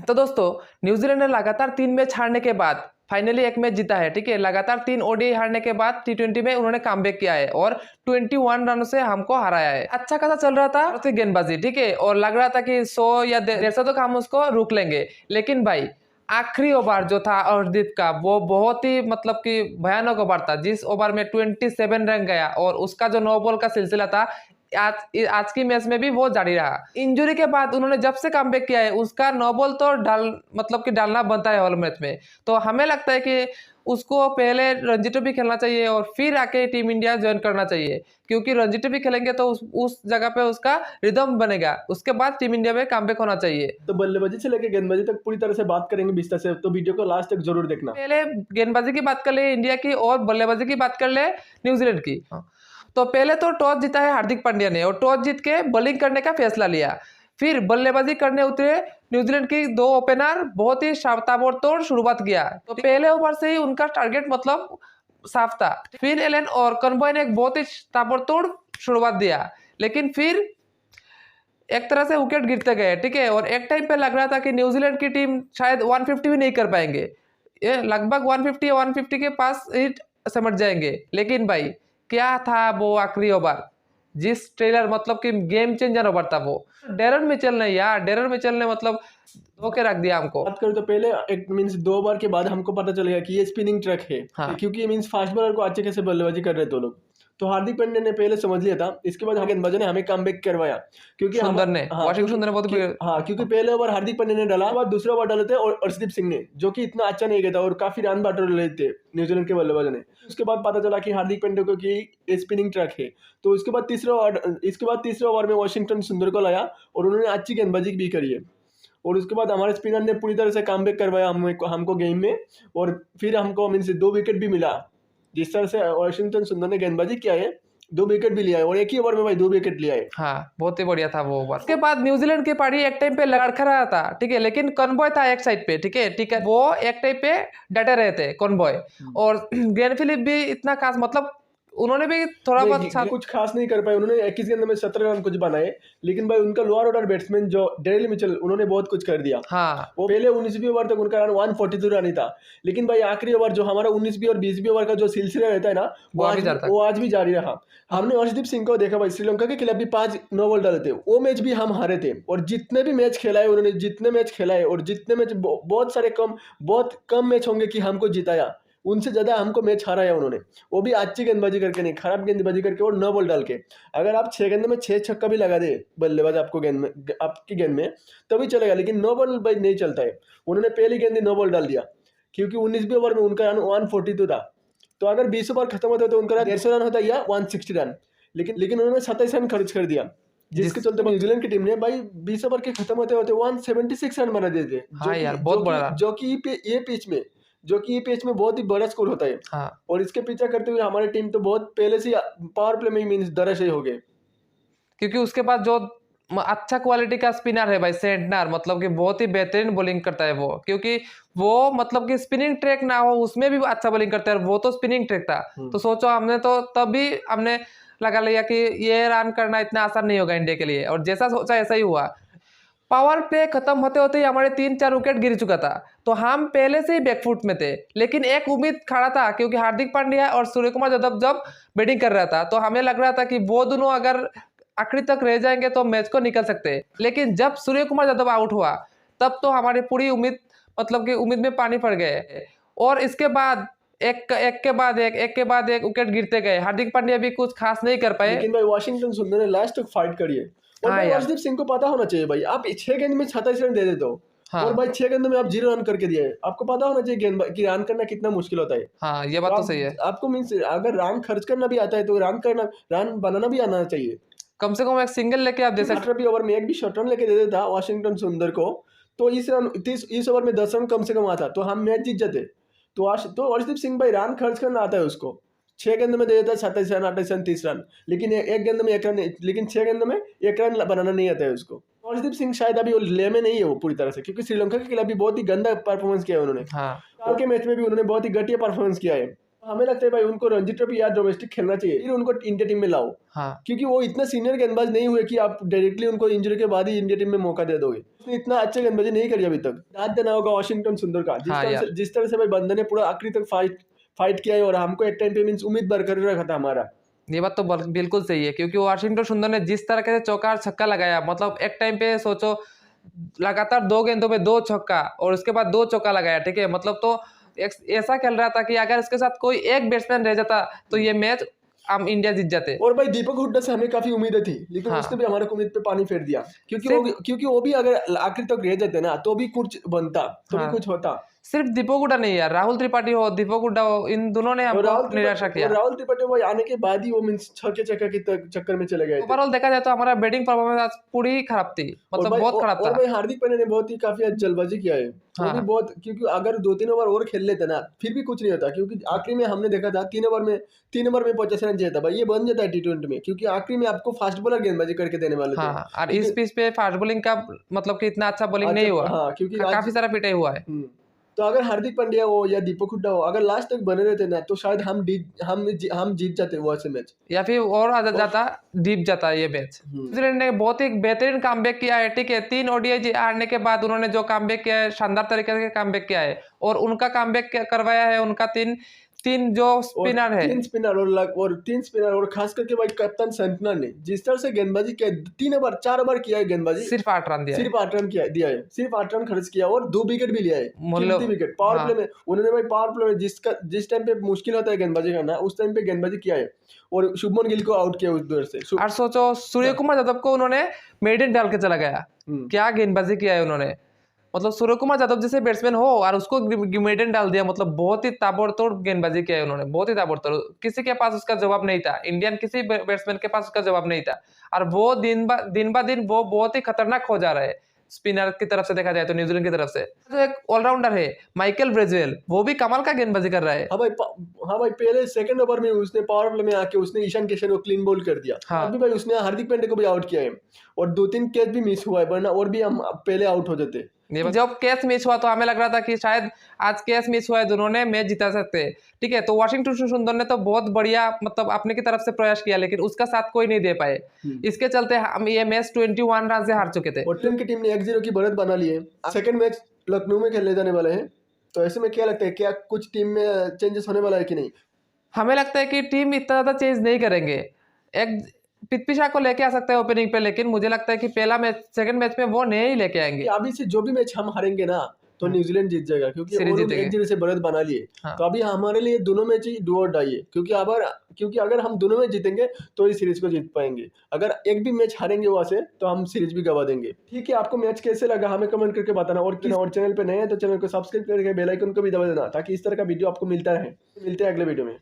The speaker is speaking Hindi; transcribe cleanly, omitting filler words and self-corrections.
तो दोस्तों न्यूजीलैंड ने लगातार 3 मैच हारने के बाद फाइनली एक मैच जीता है। ठीक है, लगातार 3 ओडीआई हारने के बाद टी20 में उन्होंने कमबैक किया है और 21 रन से हमको हराया है। अच्छा खासा चल रहा था उसकी गेंदबाजी, ठीक है, और लग रहा था कि 100 या 150 तक हम उसको रोक लेंगे। लेकिन भाई आखिरी ओवर जो था अर्शदीप का वो बहुत ही मतलब कि भयानक ओवर था, जिस ओवर में 27 रन गया और उसका जो 9 बॉल का सिलसिला था आज की मैच में भी वो जारी रहा। इंजरी के बाद उन्होंने जब से कमबैक किया है उसका 9 बॉल तो डालना बनता है हर मैच में। तो हमें लगता है कि उसको पहले रणजी ट्रॉफी खेलना चाहिए और फिर आके टीम इंडिया ज्वाइन करना चाहिए, क्योंकि रणजी ट्रॉफी खेलेंगे तो उस जगह पे उसका रिदम बनेगा, उसके बाद टीम इंडिया में कमबैक होना चाहिए। तो बल्लेबाजी से लेकर गेंदबाजी तक पूरी तरह से बात करेंगे विस्तार से, तो वीडियो को लास्ट तक जरूर देखना। पहले गेंदबाजी की बात कर ले इंडिया की और बल्लेबाजी की बात कर ले न्यूजीलैंड की। तो पहले तो टॉस जीता है हार्दिक पांड्या ने और टॉस जीत के बॉलिंग करने का फैसला लिया। फिर बल्लेबाजी करने उतरे न्यूजीलैंड की 2 ओपनर बहुत ही ताबड़तोड़ शुरुआत किया। तो पहले ओवर से ही उनका टारगेट मतलब साफ था। फिर एलन और कॉनवॉय ने एक बहुत ही ताबड़तोड़ शुरुआत दिया, लेकिन फिर एक तरह से विकेट गिरते गए। ठीक है, और एक टाइम पे लग रहा था कि न्यूजीलैंड की टीम शायद 150 भी नहीं कर पाएंगे, ये लगभग 150 के पास ही समझ जाएंगे। लेकिन भाई क्या था वो आखिरी ओवर, जिस ट्रेलर मतलब कि गेम चेंजर ओवर था वो। डेरन मिचेल ने मतलब धोखे रख दिया हमको। बात करें तो पहले एक मींस 2 ओवर के बाद हमको पता चलेगा कि ये स्पिनिंग ट्रक है। हाँ। क्योंकि मींस फास्ट बॉलर को अच्छे कैसे बल्लेबाजी कर रहे थे लोग, तो हार्दिक पांड्या ने पहले समझ लिया था। इसके बाद गेंदबाजों ने हमें कमबैक करवाया, क्योंकि सुंदर ने वाशिंगटन सुंदर ने बहुत क्योंकि पहले ओवर हार्दिक पांड्या ने डाला, बाद दूसरा ओवर डाले थे और अर्शदीप सिंह ने, जो कि इतना अच्छा नहीं गया था और काफी रन बांट रहे थे न्यूजीलैंड के बल्लेबाजों ने। उसके बाद पता चला कि हार्दिक पांड्या को कि स्पिनिंग ट्रक है। तो इसके बाद तीसरे ओवर में वाशिंगटन सुंदर को लाया और उन्होंने अच्छी गेंदबाजी भी करी है। और उसके बाद हमारे स्पिनर ने पूरी तरह से कमबैक करवाया हमको गेम में, और फिर हमको मींस 2 विकेट भी मिला। जिस तरह से वाशिंगटन सुंदर ने गेंदबाजी किया है, 2 विकेट भी लिया है और एक ही ओवर में भाई 2 विकेट लिया है। हाँ, बहुत ही बढ़िया था वो ओवर। उसके बाद न्यूजीलैंड की पारी एक टाइम पे लड़खड़ा रहा था, ठीक है, लेकिन कॉनवॉय था एक साइड पे। ठीक है, वो एक टाइम पे डटे रहे थे कॉनवॉय, और ग्लेन फिलिप भी इतना खास मतलब उन्होंने भी थोड़ा बहुत कुछ खास नहीं कर पाए। उन्होंने 21 गेंद में 17 रन कुछ बनाए, लेकिन भाई उनका लोअर ऑर्डर बैट्समैन जो डेरिल मिचेल, उन्होंने बहुत कुछ कर दिया। हाँ, वो पहले 19वीं ओवर तक उनका रन 142 रन ही था, लेकिन भाई आखिरी ओवर जो हमारा 19वीं और 20वीं ओवर का जो सिलसिला रहता है ना, वो आज भी जारी रहा। हमने अर्शदीप सिंह को देखा भाई, श्रीलंका के खिलाफ भी 5 नो बॉल डाले थे, वो मैच भी हम हारे थे। और जितने भी मैच खेला है उन्होंने, जितने मैच खेला है और जितने मैच बहुत कम मैच होंगे कि हमको जिताया, उनसे ज्यादा हमको मैच हराया उन्होंने। वो भी अच्छी गेंदबाजी करके नहीं, खराब गेंदबाजी करके और 9 बॉल डाल के। अगर आप 6 गेंद में 6 छक्का भी लगा दे बल्लेबाज आपकी गेंद में तभी चलेगा, लेकिन 9 बॉल भाई नहीं चलता है। उन्होंने पहली गेंद 9 बॉल डाल दिया, क्योंकि 19वीं ओवर में उनका रन 142 था। तो अगर 20 ओवर खत्म होता तो उनका 150 रन होता या 160 रन, लेकिन उन्होंने 27 रन खर्च कर दिया, जिसके चलते न्यूजीलैंड की टीम ने भाई 20 ओवर के खत्म होते होते 176 रन बना दिए थे। जो कि ये पिच में बहुत ही बड़ा स्कोर होता है। हाँ। और इसके पीछे करते हुए हमारी टीम तो बहुत पहले से पावर प्ले में मींस दरअसल हो गए, क्योंकि उसके बाद जो अच्छा क्वालिटी का स्पिनर है भाई सेंटनर, मतलब कि बहुत ही बेहतरीन बॉलिंग करता है वो, क्योंकि वो मतलब कि स्पिनिंग ट्रैक ना हो उसमें भी अच्छा बॉलिंग करता है, वो तो स्पिनिंग ट्रैक था। तो सोचो हमने तो तभी हमने लगा लिया कि ये रन करना इतना आसान नहीं होगा इंडिया के लिए, और जैसा सोचा ऐसा ही हुआ। पावर प्ले खत्म होते होते ही हमारे 3-4 विकेट गिर चुका था, तो हम पहले से ही बैकफुट में थे। लेकिन एक उम्मीद खड़ा था, क्योंकि हार्दिक पांड्या और सूर्य कुमार यादव जब बैटिंग कर रहा था तो हमें लग रहा था कि वो दोनों अगर आखिरी तक रह जाएंगे तो मैच को निकल सकते हैं। लेकिन जब सूर्य कुमार यादव आउट हुआ तब तो हमारी पूरी उम्मीद मतलब कि उम्मीद में पानी पड़ गए, और इसके बाद एक के बाद एक विकेट गिरते गए। हार्दिक पांड्या भी कुछ खास नहीं कर पाए, लेकिन भाई वाशिंगटन सुंदर ने लास्ट तक फाइट करी है। और भाई अर्शदीप सिंह को पता होना चाहिए भाई, आप 6 गेंद में 27 रन दे देते हो। हाँ। और भाई 6 गेंद में आप 0 रन करके दिए, आपको पता होना चाहिए गेंद की रन करना कितना मुश्किल होता है। हाँ, ये बात तो सही है। आपको मींस अगर रन खर्च करना भी आता है तो रन बनाना भी आना चाहिए। कम से कम एक सिंगल लेके आप दे सकते। 18वीं ओवर में एक भी शॉर्ट रन लेके दे देता वाशिंगटन सुंदर को, तो इस ओवर में 10 रन कम से कम आता तो हम मैच जीत जाते। तो अर्शदीप सिंह भाई रन खर्च करना आता है उसको। 6 गेंद में दे देता है 27 रन 28 रन 30 रन, लेकिन एक गेंद में 1 रन, लेकिन 6 गेंद में 1 रन बनाना नहीं आता है उसको। अर्शदीप सिंह शायद अभी ले में नहीं है वो पूरी तरह से, क्योंकि श्रीलंका के खिलाफ भी बहुत ही गंदा परफॉर्मेंस किया है उन्होंने। हाँ। कल के मैच में भी उन्होंने बहुत ही घटिया परफॉर्मेंस किया है। हमें लगता है भाई उनको रणजी ट्रॉफी या डोमेस्टिक खेलना चाहिए, फिर उनको इंडिया टीम में लाओ। हाँ क्योंकि वो इतना सीनियर गेंदबाज नहीं हुए कि आप डायरेक्टली उनको इंजरी के बाद ही इंडिया टीम में मौका दे दोगे। उसने इतना अच्छा गेंदबाजी नहीं करी अभी तक। याद देना होगा वाशिंगटन सुंदर का, हाँ यार, जिस तरह से भाई बंदे ने पूरा आखिरी तक फाइट किया है, और हमको एक टाइम पे मींस उम्मीद बरकरार रखा था हमारा। ये बात तो बिल्कुल सही है, क्योंकि वाशिंगटन सुंदर ने जिस तरह से चौका और छक्का लगाया, मतलब एक टाइम पे सोचो लगातार 2 गेंदों में 2 छक्का और उसके बाद 2 चौका लगाया, ठीक है। मतलब तो ऐसा खेल रहा था कि अगर इसके साथ कोई एक बैट्समैन रह जाता तो ये मैच हम इंडिया जीत जाते। और भाई दीपक हुड्डा से हमें काफी उम्मीदें थी, लेकिन हाँ। उसने भी हमारे उम्मीद पे पानी फेर दिया। क्योंकि वो भी अगर आखिर तक रह जाते ना तो भी कुछ बनता, तो भी हाँ। कुछ होता। सिर्फ दीपक हुड्डा नहीं यार, राहुल त्रिपाठी हो, दीपक हुड्डा हो, इन दोनों ने हमको निराशा किया। राहुल त्रिपाठी भाई आने के बाद ही वो मींस छक्के चक्का के चक्कर में चले गए थे। ओवरऑल देखा जाए तो हमारा बैटिंग परफॉर्मेंस आज पूरी खराब थी, मतलब बहुत खराब और था। भाई हार्दिक पांड्या ने बहुत ही काफी जल्दबाजी किया है। वो भी हाँ। बहुत, क्योंकि अगर 2-3 ओवर और खेल लेते ना फिर भी कुछ नहीं होता। क्योंकि आखिरी में हमने देखा था 3 ओवर में 50 रन चाहिए था भाई, ये बन जाता है टी20 में, क्योंकि आखिरी में आपको फास्ट बॉलर गेंदबाजी करके देने वाले थे। हाँ, और इस पिच पे फास्ट बॉलिंग का मतलब कि इतना अच्छा बॉलिंग नहीं हुआ। हाँ, क्योंकि काफी सारा पिटाई हुआ है। तो अगर हार्दिक पांड्या हो या दीपक हुड्डा हो अगर लास्ट तक बने रहते ना तो शायद हम जीत जाते वो ऐसे मैच, या फिर और ज्यादा डीप जाता है ये मैच। न्यूजीलैंड ने बहुत ही बेहतरीन कमबैक किया है, ठीक है। 3 ओडीआई हारने के बाद उन्होंने जो कमबैक किया है, शानदार तरीके से कमबैक किया है, और उनका कमबैक करवाया है उनका तीन जो स्पिनर है, 3 स्पिनर और खास करके भाई कप्तान सेंटनर ने जिस तरह से गेंदबाजी किया, 4 ओवर किया है गेंदबाजी, सिर्फ 8 रन दिया, सिर्फ 8 रन दिया है, सिर्फ 8 रन खर्च किया और 2 विकेट भी लिया है, मतलब कीमती विकेट पावर हाँ। प्ले में उन्होंने भाई पावर प्ले में जिस टाइम पे मुश्किल होता है गेंदबाजी करना उस टाइम पे गेंदबाजी किया है, और शुभमन गिल को आउट किया उस दूर से। और सोचो सूर्य कुमार यादव को उन्होंने मेडन डाल के चला गया, क्या गेंदबाजी किया है उन्होंने। मतलब सूर्य कुमार यादव जैसे बैट्समैन हो और उसको मेडन डाल दिया, मतलब बहुत ही ताबड़तोड़ गेंदबाजी किया है उन्होंने, बहुत ही ताबड़तोड़। किसी के पास उसका जवाब नहीं था, इंडियन किसी बैट्समैन के पास उसका जवाब नहीं था, और वो दिन ब दिन वो बहुत ही खतरनाक हो जा रहा है स्पिनर की तरफ से देखा जाए तो। न्यूजीलैंड की तरफ से जो एक ऑलराउंडर है माइकल ब्रेजवेल, वो भी कमाल का गेंदबाजी कर रहा है। हाँ भाई पहले सेकंड ओवर में उसने पावर प्ले में आके उसने ईशान किशन को क्लीन बॉल कर दिया। हाँ। अभी भाई उसने हार्दिक पांड्या को भी आउट किया है, और 2-3 कैच भी मिस हुआ है, वरना और भी हम पहले आउट हो जाते। जब कैच मिस हुआ तो हमें लग रहा था कि शायद आज कैच मिस हुआ है, दोनों ने मैच जिता सकते हैं, ठीक है। तो वाशिंगटन सुंदर ने तो बहुत बढ़िया मतलब अपने की तरफ से प्रयास किया, लेकिन उसका साथ कोई नहीं दे पाए। इसके चलते हम ये मैच 21 रन से हार चुके थे। ऑस्ट्रेलिया की टीम ने 1-0 की बढ़त बना ली है। सेकंड मैच लखनऊ में खेलने जाने वाले हैं, तो ऐसे में क्या लगता है, क्या कुछ टीम में चेंजेस होने वाला है कि नहीं? हमें लगता है कि टीम इतना ज्यादा चेंज नहीं करेंगे। एक पृथ्वी शॉ को लेके आ सकता है ओपनिंग पे, लेकिन मुझे लगता है कि पहला मैच सेकंड मैच में वो नहीं लेके आएंगे। अभी से जो भी मैच हम हारेंगे ना तो न्यूजीलैंड जीत जाएगा, क्योंकि सीरीज वो लोग जीतेंगे। 1-0 से बढ़त बना लिए। हाँ। तो अभी हमारे लिए दोनों मैच ही डू और डाई है, क्योंकि अगर हम दोनों मैच जीतेंगे तो इस सीरीज को जीत पाएंगे। अगर एक भी मैच हारेंगे वहां से तो हम सीरीज भी गवा देंगे। ठीक है, आपको मैच कैसे लगा हमें कमेंट करके बताना, और चैनल पे नए हैं तो चैनल को सब्सक्राइब करके बेल आइकन को भी दबा देना, ताकि इस तरह का वीडियो आपको मिलता रहे। मिलते हैं अगले वीडियो में।